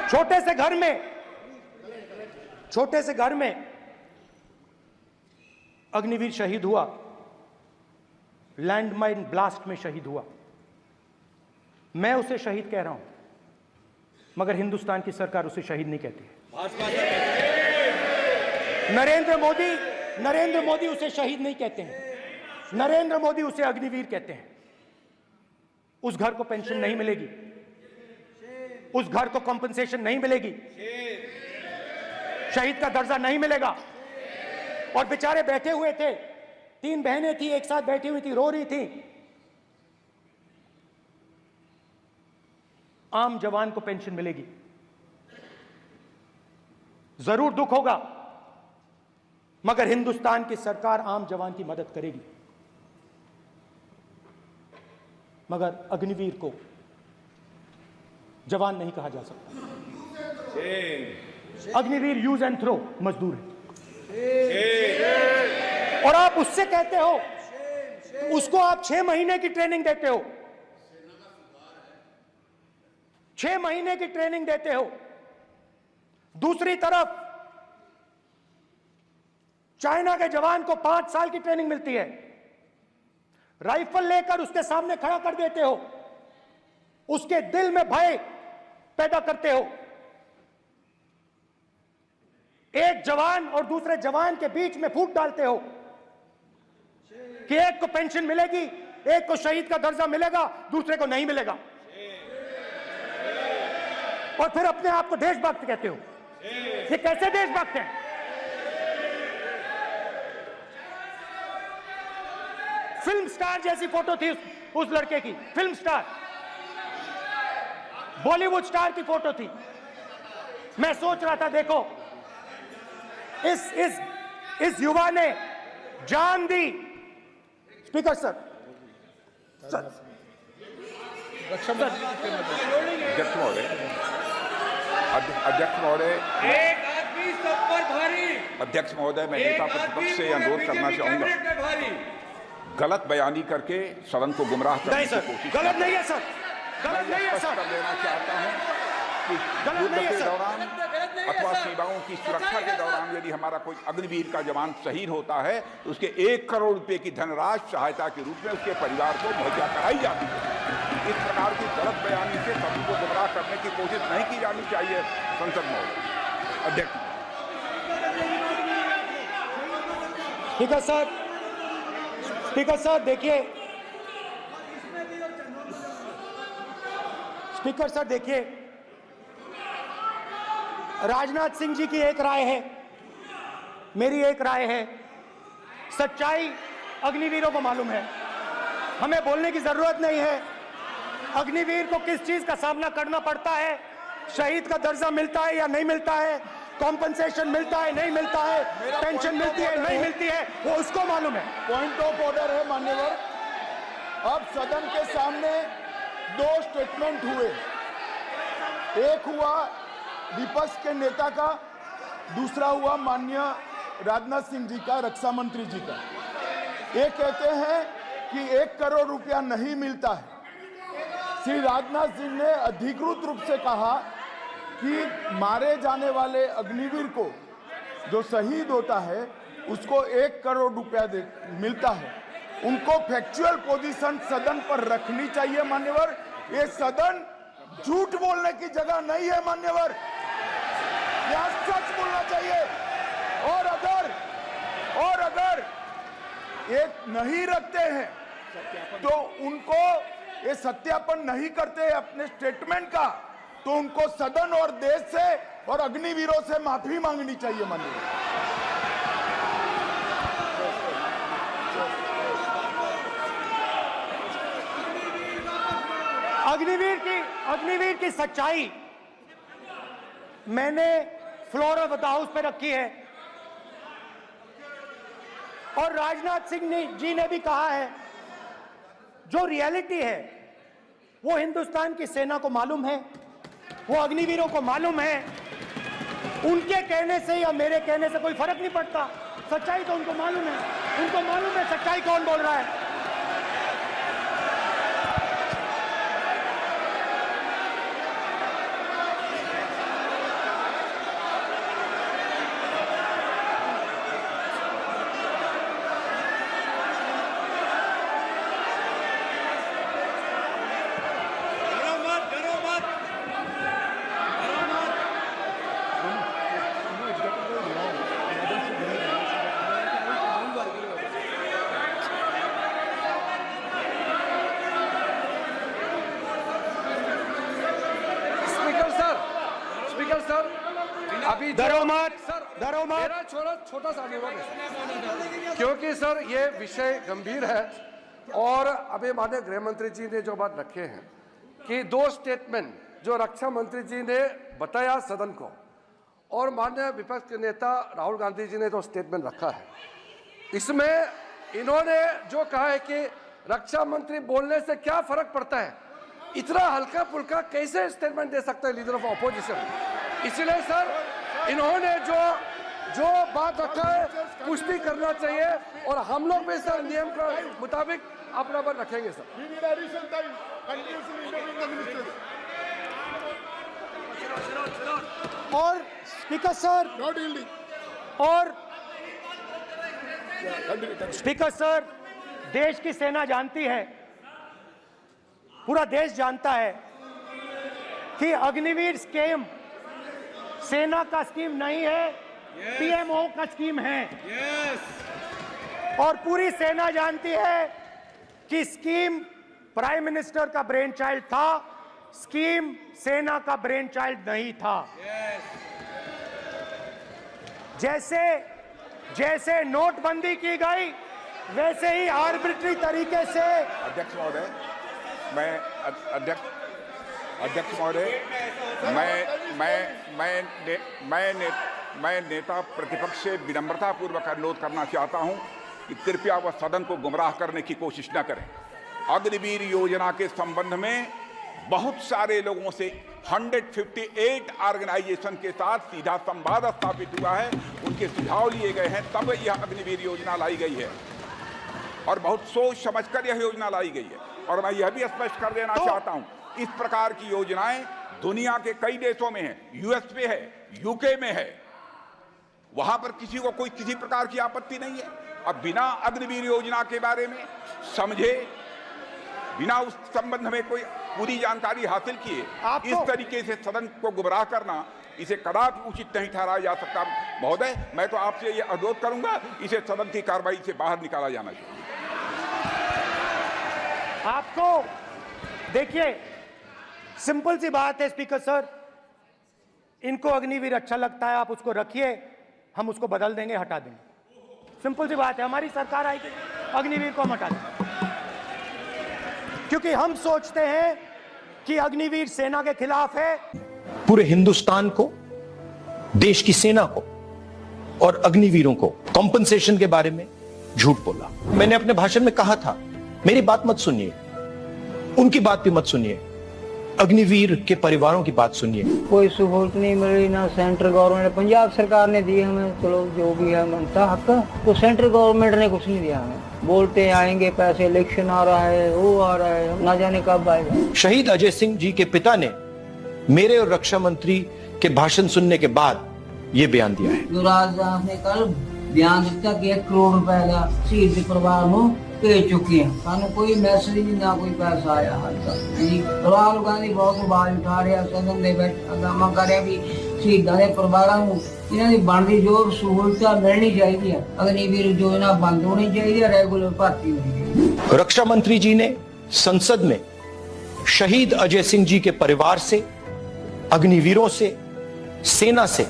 छोटे से घर में अग्निवीर शहीद हुआ, लैंडमाइन ब्लास्ट में शहीद हुआ। मैं उसे शहीद कह रहा हूं, मगर हिंदुस्तान की सरकार उसे शहीद नहीं कहती है। नरेंद्र मोदी उसे शहीद नहीं कहते हैं, नरेंद्र मोदी उसे अग्निवीर कहते हैं। उस घर को पेंशन नहीं मिलेगी, उस घर को कॉम्पेंसेशन नहीं मिलेगी, शहीद का दर्जा नहीं मिलेगा। और बेचारे बैठे हुए थे, 3 बहनें थी, एक साथ बैठी हुई थी, रो रही थी। आम जवान को पेंशन मिलेगी, जरूर दुख होगा, मगर हिंदुस्तान की सरकार आम जवान की मदद करेगी। मगर अग्निवीर को जवान नहीं कहा जा सकता। अग्निवीर यूज एंड थ्रो मजदूर है। और आप उससे कहते हो, उसको आप 6 महीने की ट्रेनिंग देते हो, 6 महीने की ट्रेनिंग देते हो। दूसरी तरफ चाइना के जवान को 5 साल की ट्रेनिंग मिलती है, राइफल लेकर उसके सामने खड़ा कर देते हो, उसके दिल में भय पैदा करते हो। एक जवान और दूसरे जवान के बीच में फूट डालते हो कि एक को पेंशन मिलेगी, एक को शहीद का दर्जा मिलेगा, दूसरे को नहीं मिलेगा। और फिर अपने आप को देशभक्त कहते हो। ये कैसे देशभक्त हैं? फिल्म स्टार जैसी फोटो थी उस लड़के की, फिल्म स्टार, बॉलीवुड स्टार की फोटो थी। मैं सोच रहा था, देखो इस युवा ने जान दी। स्पीकर सर, अध्यक्ष महोदय, एक आदमी सब पर भारी। अध्यक्ष महोदय, मैं नेता प्रतिपक्ष से अनुरोध करना चाहूंगा, गलत बयानी करके सदन को गुमराह करने की कोशिश। गलत नहीं है सर, गलत नहीं है सर। कर देना चाहता हूं कि युद्ध के दौरान अथवा सीमाओं की सुरक्षा के दौरान यदि हमारा कोई अग्निवीर का जवान शहीद होता है तो उसके 1 करोड़ रुपए की धनराशि सहायता के रूप में उसके परिवार को मुहैया कराई जाती है। इस प्रकार की गलत बयानी से सभी को गुमराह करने की कोशिश नहीं की जानी चाहिए। संसद महोदय, अध्यक्ष। स्पीकर सर देखिए, स्पीकर सर देखिए, राजनाथ सिंह जी की एक राय है, मेरी एक राय है। सच्चाई अग्निवीरों को मालूम है, हमें बोलने की जरूरत नहीं है। अग्निवीर को किस चीज का सामना करना पड़ता है, शहीद का दर्जा मिलता है या नहीं मिलता है, कॉम्पनसेशन मिलता है नहीं मिलता है, पेंशन मिलती है नहीं मिलती है, वो उसको मालूम है। पॉइंट ऑफ ऑर्डर है मान्यवर। अब सदन के सामने 2 स्टेटमेंट हुए, एक हुआ विपक्ष के नेता का, दूसरा हुआ माननीय राजनाथ सिंह जी का, रक्षा मंत्री जी का। ये कहते हैं कि 1 करोड़ रुपया नहीं मिलता है। श्री राजनाथ सिंह ने अधिकृत रूप से कहा कि मारे जाने वाले अग्निवीर को जो शहीद होता है उसको 1 करोड़ रुपया मिलता है। उनको फैक्चुअल पोजीशन सदन पर रखनी चाहिए मान्यवर। ये सदन झूठ बोलने की जगह नहीं है मान्यवर, यहाँ सच बोलना चाहिए। और अगर ये नहीं रखते हैं तो उनको ये सत्यापन नहीं करते अपने स्टेटमेंट का, तो उनको सदन और देश से और अग्निवीरों से माफी मांगनी चाहिए माननीय। अग्निवीर की सच्चाई मैंने फ्लोर ऑफ द हाउस पे रखी है, और राजनाथ सिंह जी ने भी कहा है। जो रियलिटी है वो हिंदुस्तान की सेना को मालूम है, वो अग्निवीरों को मालूम है। उनके कहने से या मेरे कहने से कोई फर्क नहीं पड़ता, सच्चाई तो उनको मालूम है। उनको मालूम है सच्चाई कौन बोल रहा है। सर अभी डरो मत, सर डरो मत। मेरा छोटा सा अनुरोध है, क्योंकि सर ये विषय गंभीर है और अभी माननीय गृह मंत्री जी ने जो बात रखे हैं कि 2 स्टेटमेंट जो रक्षा मंत्री जी ने बताया सदन को और माननीय विपक्ष के नेता राहुल गांधी जी ने जो स्टेटमेंट रखा है, इसमें इन्होंने जो कहा है कि रक्षा मंत्री बोलने से क्या फर्क पड़ता है, इतना हल्का फुल्का कैसे स्टेटमेंट दे सकते हैं लीडर ऑफ ऑपोजिशन। इसलिए सर इन्होंने जो बात रखा है पुष्टि करना चाहिए और हम लोग भी सर नियम के मुताबिक अपना बात रखेंगे सर। और स्पीकर सर और स्पीकर सर, देश की सेना जानती है, पूरा देश जानता है कि अग्निवीर स्कीम सेना का स्कीम नहीं है, पीएमओ का स्कीम है। और पूरी सेना जानती है कि स्कीम प्राइम मिनिस्टर का ब्रेन चाइल्ड था, स्कीम सेना का ब्रेन चाइल्ड नहीं था। जैसे नोटबंदी की गई वैसे ही आर्बिट्री तरीके से। अध्यक्ष महोदय, मैं नेता प्रतिपक्ष से विनम्रता पूर्वक अनुरोध करना चाहता हूं कि कृपया वह सदन को गुमराह करने की कोशिश न करें। अग्निवीर योजना के संबंध में बहुत सारे लोगों से 158 ऑर्गेनाइजेशन के साथ सीधा संवाद स्थापित हुआ है, उनके सुझाव लिए गए हैं, तब यह अग्निवीर योजना लाई गई है और बहुत सोच समझकर यह योजना लाई गई है। और मैं यह भी स्पष्ट कर देना चाहता हूं, इस प्रकार की योजनाएं दुनिया के कई देशों में है, यूएस में है, यूके में है, वहां पर किसी को कोई किसी प्रकार की आपत्ति नहीं है। अब बिना अग्निवीर योजना के बारे में समझे, बिना उस संबंध में कोई पूरी जानकारी हासिल किए इस तरीके से सदन को गुमराह करना, इसे कदापि उचित नहीं ठहराया जा सकता। महोदय, मैं तो आपसे ये अनुरोध करूंगा, इसे सदन की कार्रवाई से बाहर निकाला जाना चाहिए। आपको देखिए, सिंपल सी बात है स्पीकर सर, इनको अग्निवीर अच्छा लगता है, आप उसको रखिए, हम उसको बदल देंगे, हटा देंगे। सिंपल सी बात है, हमारी सरकार आएगी, अग्निवीर को हम हटा देंगे, क्योंकि हम सोचते हैं कि अग्निवीर सेना के खिलाफ है। पूरे हिंदुस्तान को, देश की सेना को और अग्निवीरों को कॉम्पनसेशन के बारे में झूठ बोला। मैंने अपने भाषण में कहा था, मेरी बात मत सुनिए, उनकी बात भी मत सुनिए, अग्निवीर के परिवारों की बात सुनिए। कोई सहूलत नहीं मिली ना सेंट्रल गवर्नमेंट, पंजाब सरकार ने दी हमें, चलो जो भी है मनता हक, तो सेंट्रल गवर्नमेंट ने कुछ नहीं दिया हमें। बोलते आएंगे पैसे, इलेक्शन आ रहा है, वो आ रहा है, ना जाने कब आएगा। शहीद अजय सिंह जी के पिता ने मेरे और रक्षा मंत्री के भाषण सुनने के बाद ये बयान दिया है। युवराज ने कल बयान दिया कि 1 करोड़ रुपए का शहीद परिवार को भेज चुके हैं, सानू कोई मैसेज नहीं, ना कोई पैसा आया हाल तक। राहुल गांधी बहुत आवाज उठा रहा, सदन में हंगामा कर रहा भी शहीदों के परिवारों को इन्हों की बनती जो सहूलत मिलनी चाहिए, अग्निवीर योजना बंद होनी चाहिए, रेगुलर भर्ती होनी चाहिए। रक्षा मंत्री जी ने संसद में शहीद अजय सिंह जी के परिवार से, अग्निवीरों से, सेना से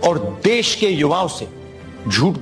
और देश के युवाओं से झूठ